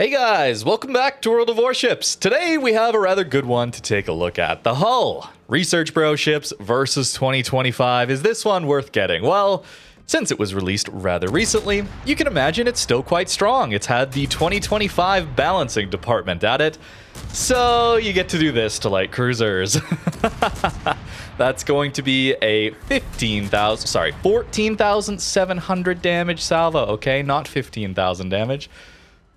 Hey guys, welcome back to World of Warships. Today we have a rather good one to take a look at. The hull. Research Bro ships versus 2025. Is this one worth getting? Well, since it was released rather recently, you can imagine it's still quite strong. It's had the 2025 balancing department at it. So you get to do this to light cruisers. That's going to be a 14,700 damage salvo, okay? Not 15,000 damage.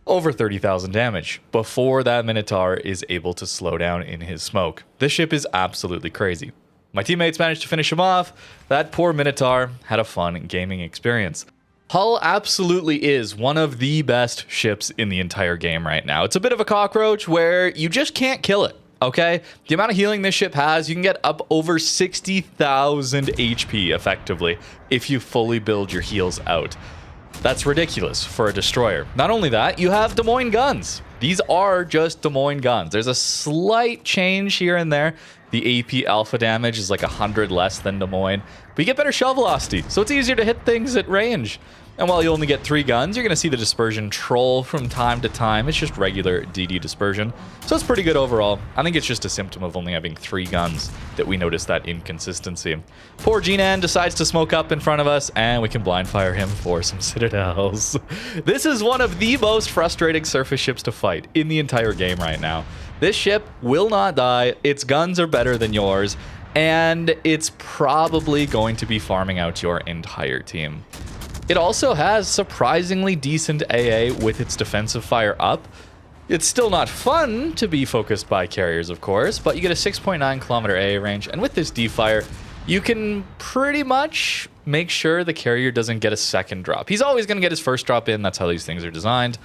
Over 30,000 damage before that Minotaur is able to slow down in his smoke. This ship is absolutely crazy. My teammates managed to finish him off. That poor Minotaur had a fun gaming experience. Hull absolutely is one of the best ships in the entire game right now. It's a bit of a cockroach where you just can't kill it, okay? The amount of healing this ship has, you can get up over 60,000 HP effectively if you fully build your heals out. That's ridiculous for a destroyer. Not only that, you have Des Moines guns. These are just Des Moines guns. There's a slight change here and there. The AP alpha damage is like 100 less than Des Moines, but you get better shell velocity, so it's easier to hit things at range. And while you only get 3 guns, you're going to see the dispersion troll from time to time. It's just regular DD dispersion, so it's pretty good overall. I think it's just a symptom of only having 3 guns that we notice that inconsistency. Poor G-Nan decides to smoke up in front of us, and we can blind fire him for some citadels. This is one of the most frustrating surface ships to fight in the entire game right now. This ship will not die, its guns are better than yours, and it's probably going to be farming out your entire team. It also has surprisingly decent AA with its defensive fire up. It's still not fun to be focused by carriers, of course, but you get a 6.9 kilometer AA range, and with this D-fire, you can pretty much make sure the carrier doesn't get a second drop. He's always going to get his first drop in. That's how these things are designed.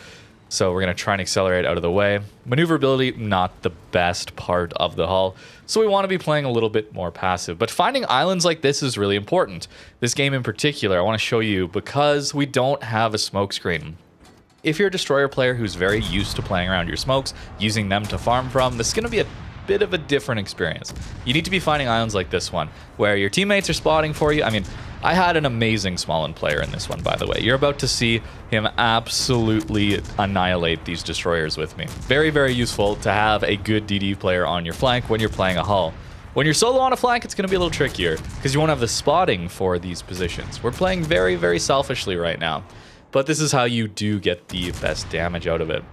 So we're going to try and accelerate out of the way. Maneuverability, not the best part of the hull. So we want to be playing a little bit more passive. But finding islands like this is really important. This game in particular, I want to show you because we don't have a smoke screen. If you're a destroyer player who's very used to playing around your smokes, using them to farm from, this is going to be a bit of a different experience. You need to be finding islands like this one, where your teammates are spotting for you. I mean, I had an amazing Smallland player in this one, by the way. You're about to see him absolutely annihilate these destroyers with me. Very, very useful to have a good DD player on your flank when you're playing a hull. When you're solo on a flank, it's going to be a little trickier, because you won't have the spotting for these positions. We're playing very, very selfishly right now, but this is how you do get the best damage out of it.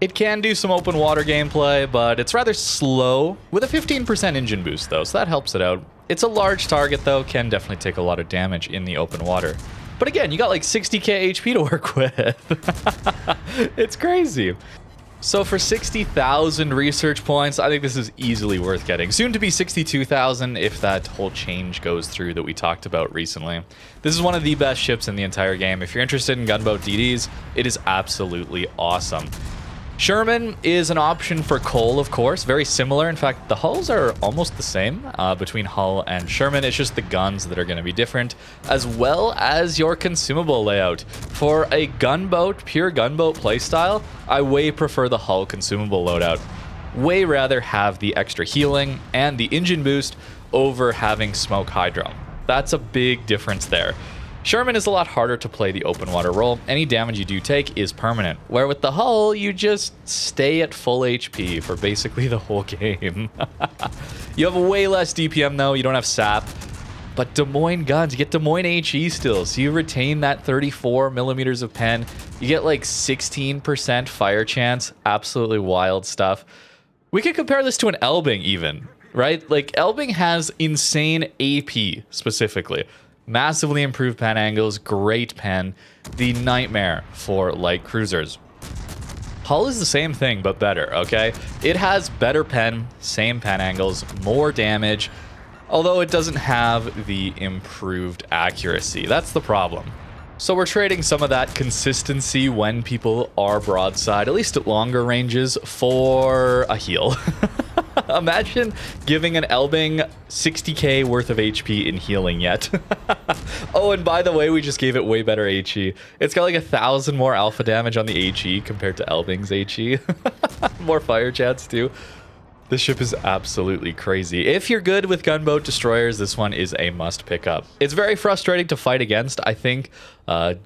It can do some open water gameplay, but it's rather slow, with a 15% engine boost though, so that helps it out. It's a large target though, can definitely take a lot of damage in the open water. But again, you got like 60k HP to work with. It's crazy. So for 60,000 research points, I think this is easily worth getting. Soon to be 62,000 if that whole change goes through that we talked about recently. This is one of the best ships in the entire game. If you're interested in gunboat DDs, it is absolutely awesome. Sherman is an option for coal, of course, very similar. In fact, the hulls are almost the same between Hull and Sherman. It's just the guns that are going to be different, as well as your consumable layout. For a gunboat, pure gunboat playstyle, I way prefer the Hull consumable loadout. Way rather have the extra healing and the engine boost over having smoke hydro. That's a big difference there. Sherman is a lot harder to play the open water role. Any damage you do take is permanent, where with the hull, you just stay at full HP for basically the whole game. You have way less DPM though, you don't have sap, but Des Moines guns, you get Des Moines HE still, so you retain that 34 millimeters of pen, you get like 16% fire chance, absolutely wild stuff. We could compare this to an Elbing even, right? Like Elbing has insane AP specifically. Massively improved pen angles, great pen, the nightmare for light cruisers. Hull is the same thing, but better, okay? It has better pen, same pen angles, more damage, although it doesn't have the improved accuracy. That's the problem. So we're trading some of that consistency when people are broadside, at least at longer ranges, for a heal. Imagine giving an Elbing 60k worth of HP in healing yet. Oh, and by the way, we just gave it way better HE. It's got like 1,000 more alpha damage on the HE compared to Elbing's HE. More fire chance too. This ship is absolutely crazy. If you're good with gunboat destroyers, this one is a must pick up. It's very frustrating to fight against, I think,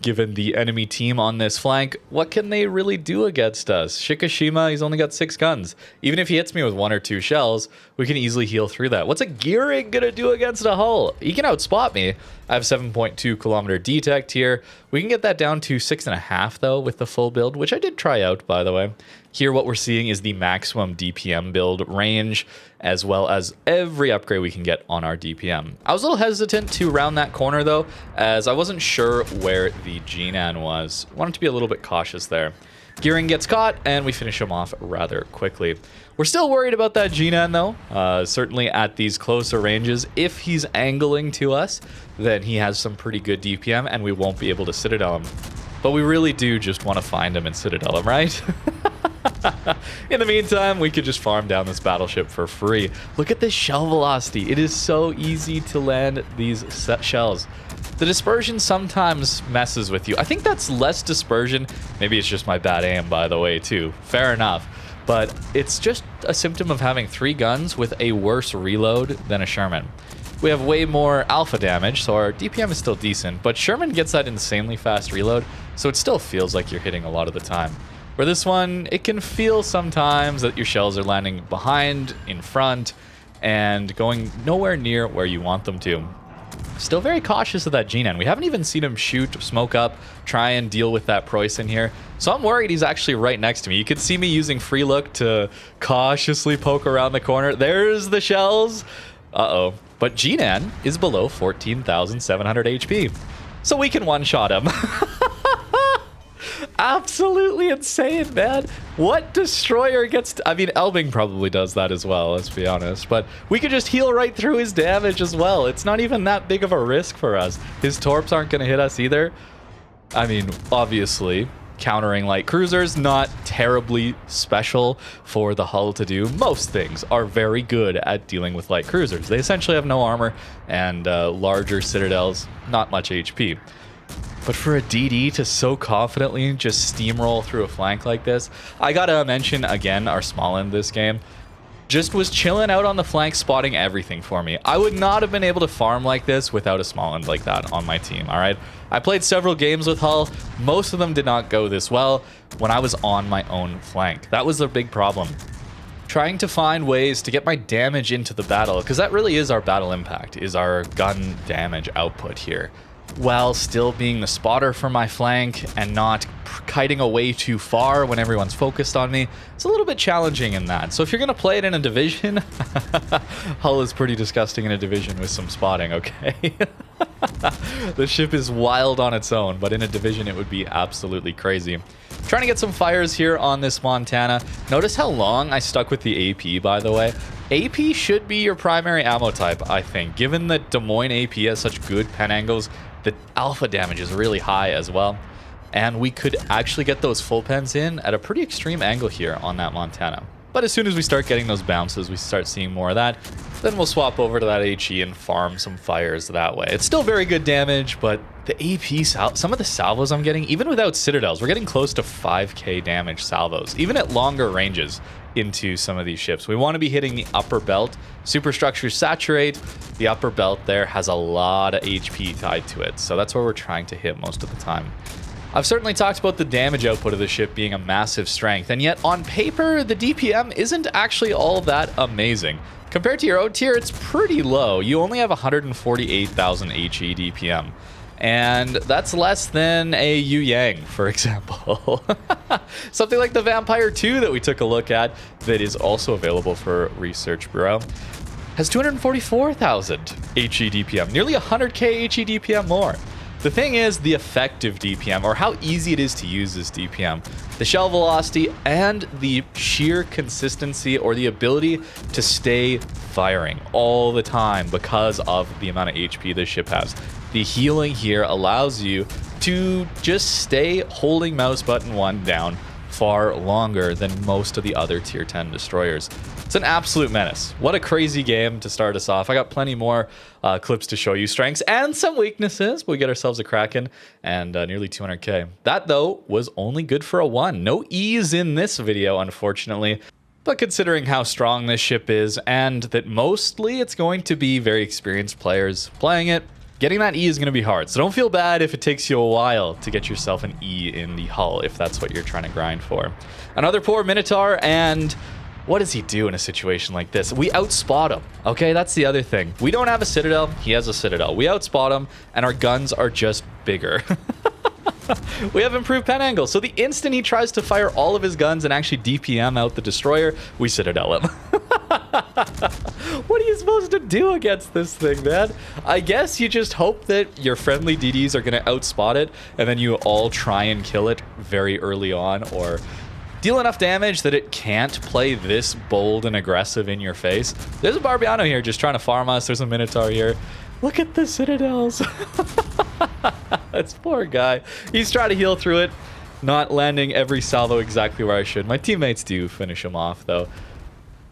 Given the enemy team on this flank, what can they really do against us? Shikishima, he's only got 6 guns. Even if he hits me with 1 or 2 shells, we can easily heal through that. What's a Gearing gonna do against a hull? He can outspot me. I have 7.2 kilometer detect here. We can get that down to 6.5 though with the full build, which I did try out, by the way. Here what we're seeing is the maximum DPM build range, as well as every upgrade we can get on our DPM. I was a little hesitant to round that corner though, as I wasn't sure where the G-Nan was. Wanted to be a little bit cautious there. Gearing gets caught, and we finish him off rather quickly. We're still worried about that G-Nan though. Certainly at these closer ranges, if he's angling to us, then he has some pretty good DPM, and we won't be able to Citadel him. But we really do just want to find him and Citadel him, right? In the meantime, we could just farm down this battleship for free. Look at this shell velocity. It is so easy to land these set shells. The dispersion sometimes messes with you. I think that's less dispersion. Maybe it's just my bad aim, by the way, too. Fair enough. But it's just a symptom of having 3 guns with a worse reload than a Sherman. We have way more alpha damage, so our DPM is still decent, but Sherman gets that insanely fast reload, so it still feels like you're hitting a lot of the time. For this one, it can feel sometimes that your shells are landing behind, in front, and going nowhere near where you want them to. Still very cautious of that G-Nan. We haven't even seen him shoot, smoke up, try and deal with that Preuss in here. So I'm worried he's actually right next to me. You could see me using free look to cautiously poke around the corner. There's the shells. Uh-oh. But G-Nan is below 14,700 HP. So we can one-shot him. Absolutely insane, man. What destroyer gets I mean, Elbing probably does that as well, let's be honest. But we could just heal right through his damage as well. It's not even that big of a risk for us. His torps aren't going to hit us either. I mean, obviously, countering light cruisers, not terribly special for the hull to do. Most things are very good at dealing with light cruisers. They essentially have no armor, and larger citadels, not much HP. But for a DD to so confidently just steamroll through a flank like this, I gotta mention again our small end this game. Just was chilling out on the flank, spotting everything for me. I would not have been able to farm like this without a small end like that on my team, all right? I played several games with Hull. Most of them did not go this well when I was on my own flank. That was the big problem. Trying to find ways to get my damage into the battle, because that really is our battle impact, is our gun damage output here, while still being the spotter for my flank and not kiting away too far when everyone's focused on me. It's a little bit challenging in that. So if you're going to play it in a division, Hull is pretty disgusting in a division with some spotting, okay? The ship is wild on its own, but in a division it would be absolutely crazy. Trying to get some fires here on this Montana. Notice how long I stuck with the AP, by the way. AP should be your primary ammo type, I think. Given that Des Moines AP has such good pen angles, the alpha damage is really high as well. And we could actually get those full pens in at a pretty extreme angle here on that Montana. But as soon as we start getting those bounces, we start seeing more of that. Then we'll swap over to that HE and farm some fires that way. It's still very good damage, but the AP, some of the salvos I'm getting, even without citadels, we're getting close to 5k damage salvos, even at longer ranges into some of these ships. We want to be hitting the upper belt. Superstructures saturate. The upper belt there has a lot of HP tied to it, so that's where we're trying to hit most of the time. I've certainly talked about the damage output of the ship being a massive strength, and yet on paper, the DPM isn't actually all that amazing. Compared to your own tier, it's pretty low. You only have 148,000 HE DPM, and that's less than a Yu Yang, for example. Something like the Vampire 2 that we took a look at, that is also available for Research Bureau, has 244,000 HE DPM, nearly 100k HE DPM more. The thing is the effective DPM, or how easy it is to use this DPM, the shell velocity, and the sheer consistency or the ability to stay firing all the time because of the amount of HP this ship has. The healing here allows you to just stay holding mouse button 1 down far longer than most of the other tier 10 destroyers. It's an absolute menace. What a crazy game to start us off. I got plenty more clips to show you, strengths and some weaknesses. We get ourselves a Kraken and nearly 200k. That, though, was only good for a 1. No E's in this video, unfortunately. But considering how strong this ship is and that mostly it's going to be very experienced players playing it, Getting that E is going to be hard, so don't feel bad if it takes you a while to get yourself an E in the hull, if that's what you're trying to grind for. Another poor Minotaur, and what does he do in a situation like this? We outspot him, okay? That's the other thing. We don't have a Citadel, he has a Citadel. We outspot him, and our guns are just bigger. We have improved pen angle, so the instant he tries to fire all of his guns and actually DPM out the destroyer, we Citadel him. What are you supposed to do against this thing, man? I guess you just hope that your friendly DDs are going to outspot it, and then you all try and kill it very early on, or deal enough damage that it can't play this bold and aggressive in your face. There's a Barbiano here just trying to farm us. There's a Minotaur here. Look at the Citadels. This poor guy. He's trying to heal through it, not landing every salvo exactly where I should. My teammates do finish him off, though.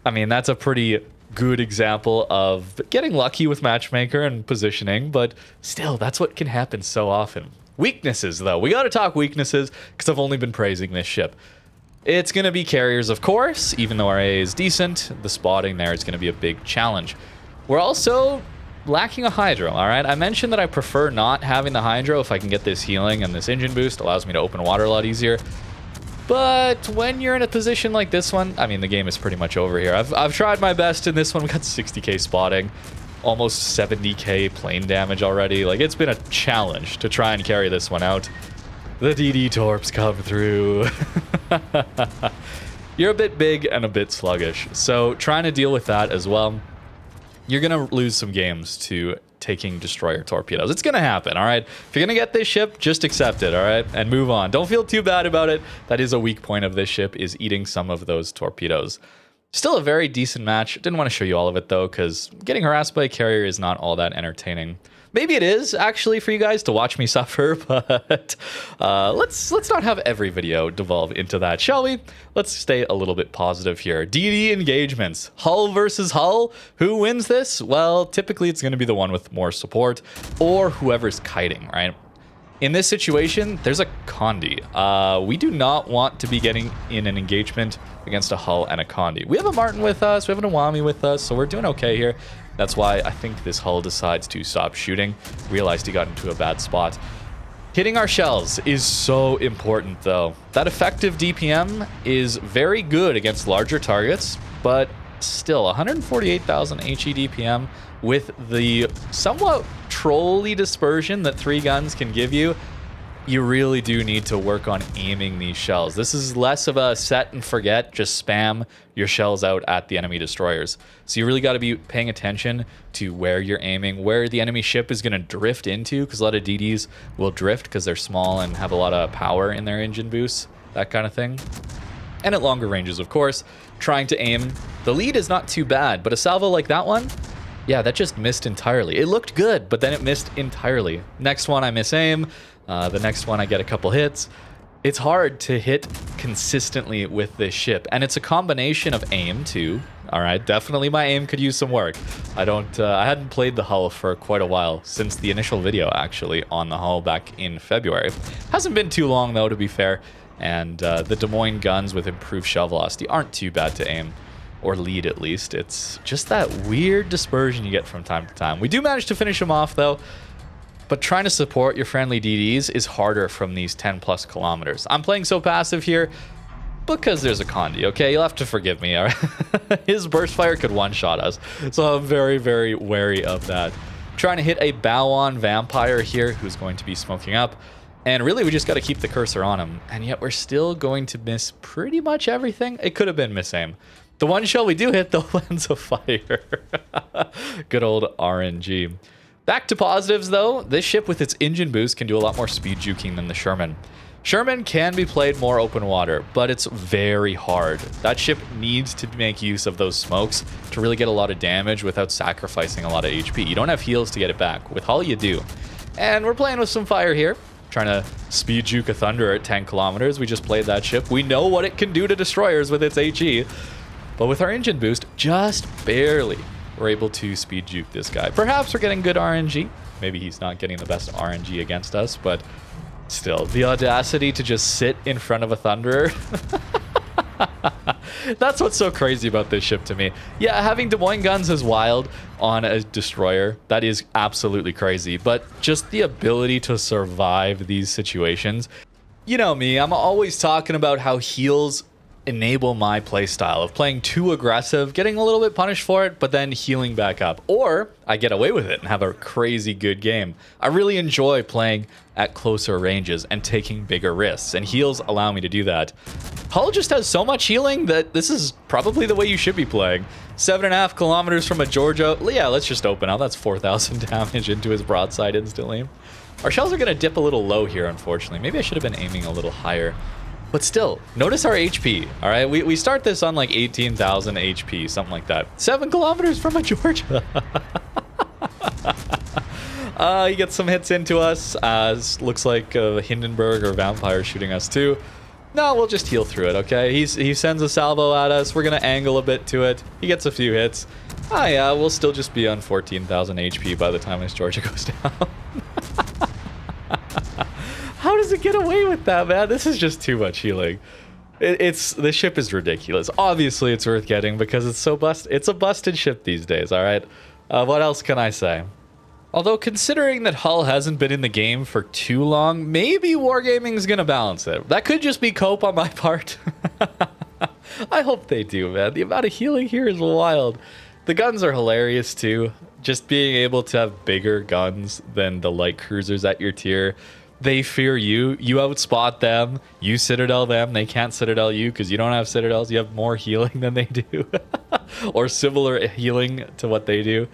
I mean, that's a pretty good example of getting lucky with matchmaker and positioning, but still, that's what can happen so often. Weaknesses, though. We got to talk weaknesses, because I've only been praising this ship. It's going to be carriers, of course, even though our AA is decent. The spotting there is going to be a big challenge. We're also lacking a hydro, all right? I mentioned that I prefer not having the hydro if I can get this healing, and this engine boost allows me to open water a lot easier. But when you're in a position like this one, I mean, the game is pretty much over here. I've tried my best in this one. We got 60k spotting, almost 70k plane damage already. Like, it's been a challenge to try and carry this one out. The DD torps come through. You're a bit big and a bit sluggish, so trying to deal with that as well. You're going to lose some games to taking destroyer torpedoes. It's going to happen, all right? If you're going to get this ship, just accept it, all right? And move on. Don't feel too bad about it. That is a weak point of this ship, is eating some of those torpedoes. Still a very decent match. Didn't want to show you all of it, though, because getting harassed by a carrier is not all that entertaining. Maybe it is, actually, for you guys to watch me suffer, but let's not have every video devolve into that, shall we? Let's stay a little bit positive here. DD engagements. Hull versus hull. Who wins this? Well, typically it's going to be the one with more support, or whoever's kiting, right? In this situation, there's a Condi. We do not want to be getting in an engagement against a hull and a Condi. We have a Martin with us, we have an Awami with us, so we're doing okay here. That's why I think this hull decides to stop shooting. Realized he got into a bad spot. Hitting our shells is so important, though. That effective DPM is very good against larger targets, but still, 148,000 HE DPM with the somewhat trolly dispersion that 3 guns can give you, you really do need to work on aiming these shells. This is less of a set and forget, just spam your shells out at the enemy destroyers. So you really got to be paying attention to where you're aiming, where the enemy ship is going to drift into, because a lot of DDs will drift because they're small and have a lot of power in their engine boosts, that kind of thing. And at longer ranges, of course, trying to aim. The lead is not too bad, but a salvo like that one, yeah, that just missed entirely. It looked good, but then it missed entirely. Next one, I miss aim. The next one, I get a couple hits. It's hard to hit consistently with this ship, and it's a combination of aim too. All right, definitely my aim could use some work. I hadn't played the hull for quite a while, since the initial video actually on the hull back in February. Hasn't been too long though, to be fair, and the Des Moines guns with improved shell velocity aren't too bad to aim, or lead at least. It's just that weird dispersion you get from time to time. We do manage to finish them off though, but trying to support your friendly DDs is harder from these 10+ kilometers. I'm playing so passive here because there's a Condi, okay? You'll have to forgive me, all right? His burst fire could one-shot us, so I'm very, very wary of that. Trying to hit a bow-on vampire here who's going to be smoking up, and really we just got to keep the cursor on him, and yet we're still going to miss pretty much everything. It could have been miss aim. The one shell we do hit, though, lands a fire. Good old RNG. Back to positives, though. This ship with its engine boost can do a lot more speed juking than the Sherman. Sherman can be played more open water, but it's very hard. That ship needs to make use of those smokes to really get a lot of damage without sacrificing a lot of HP. You don't have heals to get it back. With Hull, you do. And we're playing with some fire here, trying to speed juke a Thunder at 10 kilometers. We just played that ship. We know what it can do to destroyers with its HE. But with our engine boost, just barely, we're able to speed juke this guy. Perhaps we're getting good RNG. Maybe he's not getting the best RNG against us, but still, the audacity to just sit in front of a Thunderer. That's what's so crazy about this ship to me. Yeah, having Des Moines guns is wild on a destroyer. That is absolutely crazy. But just the ability to survive these situations. You know me, I'm always talking about how heals enable my playstyle of playing too aggressive, getting a little bit punished for it, but then healing back up. Or I get away with it and have a crazy good game. I really enjoy playing at closer ranges and taking bigger risks, and heals allow me to do that. Hull just has so much healing that this is probably the way you should be playing. 7.5 kilometers from a Georgia. Yeah, let's just open up. That's 4,000 damage into his broadside instantly. Our shells are going to dip a little low here, unfortunately. Maybe I should have been aiming a little higher. But still, notice our HP, all right? We start this on like 18,000 HP, something like that. 7 kilometers from a Georgia. He gets some hits into us. Looks like Hindenburg or Vampire shooting us too. No, we'll just heal through it, okay? He sends a salvo at us. We're going to angle a bit to it. He gets a few hits. Oh yeah, we'll still just be on 14,000 HP by the time this Georgia goes down. How does it get away with that, man? This is just too much healing. The ship is ridiculous. Obviously, it's worth getting because it's so busted. It's a busted ship these days, all right? What else can I say? Although, considering that Hull hasn't been in the game for too long, maybe Wargaming is going to balance it. That could just be cope on my part. I hope they do, man. The amount of healing here is wild. The guns are hilarious, too. Just being able to have bigger guns than the light cruisers at your tier. They fear you. You outspot them. You Citadel them. They can't Citadel you because you don't have Citadels. You have more healing than they do. Or similar healing to what they do.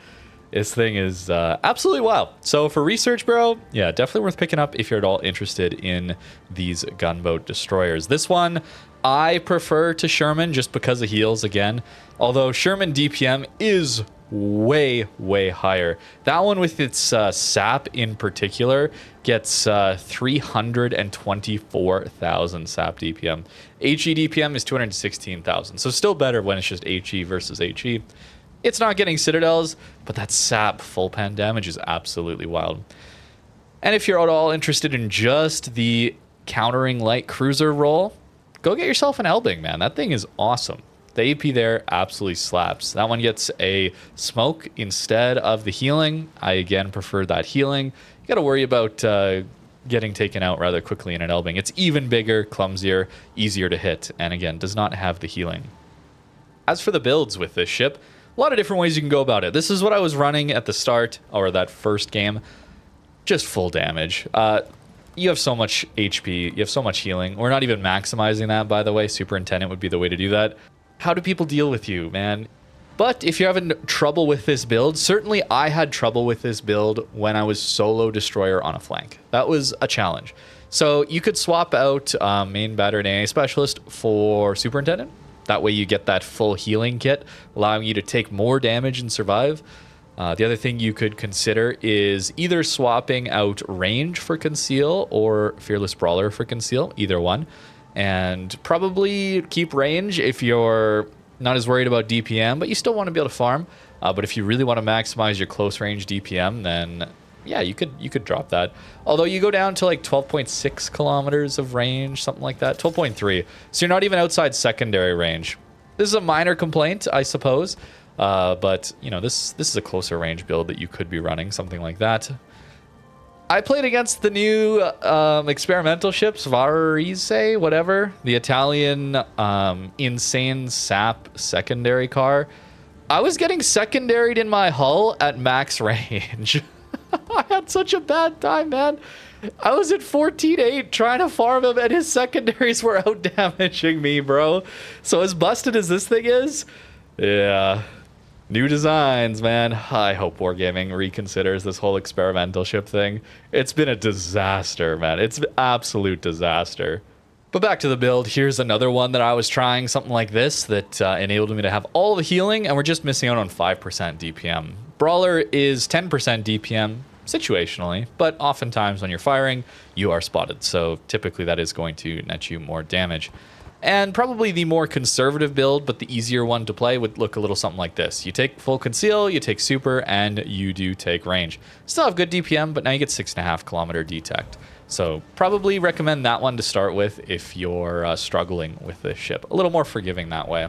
This thing is absolutely wild. So for research, bro, yeah, definitely worth picking up if you're at all interested in these gunboat destroyers. This one, I prefer to Sherman just because of heals again. Although Sherman DPM is way, way higher. That one with its sap in particular gets 324,000 sap DPM. HE DPM is 216,000. So still better when it's just HE versus HE. It's not getting Citadels, but that sap full pan damage is absolutely wild. And if you're at all interested in just the countering light cruiser role, go get yourself an Elbing, man. That thing is awesome. The AP there absolutely slaps. That one gets a smoke instead of the healing. I, again, prefer that healing. You got to worry about getting taken out rather quickly in an Elbing. It's even bigger, clumsier, easier to hit, and again, does not have the healing. As for the builds with this ship, a lot of different ways you can go about it. This is what I was running at the start, or that first game. Just full damage. You have so much HP, you have so much healing. We're not even maximizing that, by the way. Superintendent would be the way to do that. How do people deal with you, man? But if you're having trouble with this build, certainly I had trouble with this build when I was solo destroyer on a flank. That was a challenge. So you could swap out main battery AA specialist for superintendent. That way you get that full healing kit, allowing you to take more damage and survive. The other thing you could consider is either swapping out range for conceal or fearless brawler for conceal, either one. And probably keep range if you're not as worried about DPM, but you still want to be able to farm. But if you really want to maximize your close range DPM, then yeah, you could drop that. Although you go down to like 12.6 kilometers of range, something like that, 12.3. So you're not even outside secondary range. This is a minor complaint, I suppose. But you know, this is a closer range build that you could be running, something like that. I played against the new experimental ships, Varise, whatever. The Italian insane sap secondary car. I was getting secondaried in my hull at max range. I had such a bad time, man. I was at 14-8 trying to farm him, and his secondaries were out damaging me, bro. So as busted as this thing is, yeah. New designs, man. I hope Wargaming reconsiders this whole experimental ship thing. It's been a disaster, man. It's an absolute disaster. But back to the build. Here's another one that I was trying, something like this, that enabled me to have all the healing, and we're just missing out on 5% DPM. Brawler is 10% DPM, situationally, but oftentimes when you're firing, you are spotted. So typically that is going to net you more damage. And probably the more conservative build, but the easier one to play, would look a little something like this. You take full conceal, you take super, and you do take range. Still have good DPM, but now you get 6.5 kilometer detect. So probably recommend that one to start with if you're struggling with this ship. A little more forgiving that way.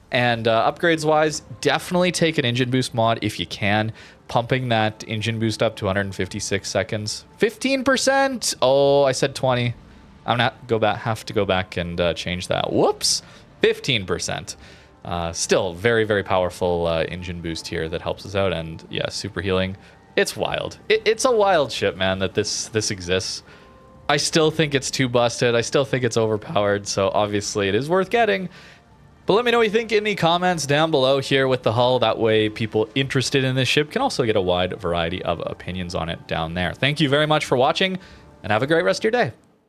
And upgrades wise, definitely take an engine boost mod if you can. Pumping that engine boost up to 156 seconds. 15%. Oh, I said 20. I'm not have to go back and change that. Whoops. 15%. Still very, very powerful engine boost here that helps us out. And yeah, super healing. It's wild. It's a wild ship, man, that this exists. I still think it's too busted. I still think it's overpowered. So obviously it is worth getting. But let me know what you think in the comments down below here with the hull. That way people interested in this ship can also get a wide variety of opinions on it down there. Thank you very much for watching, and have a great rest of your day.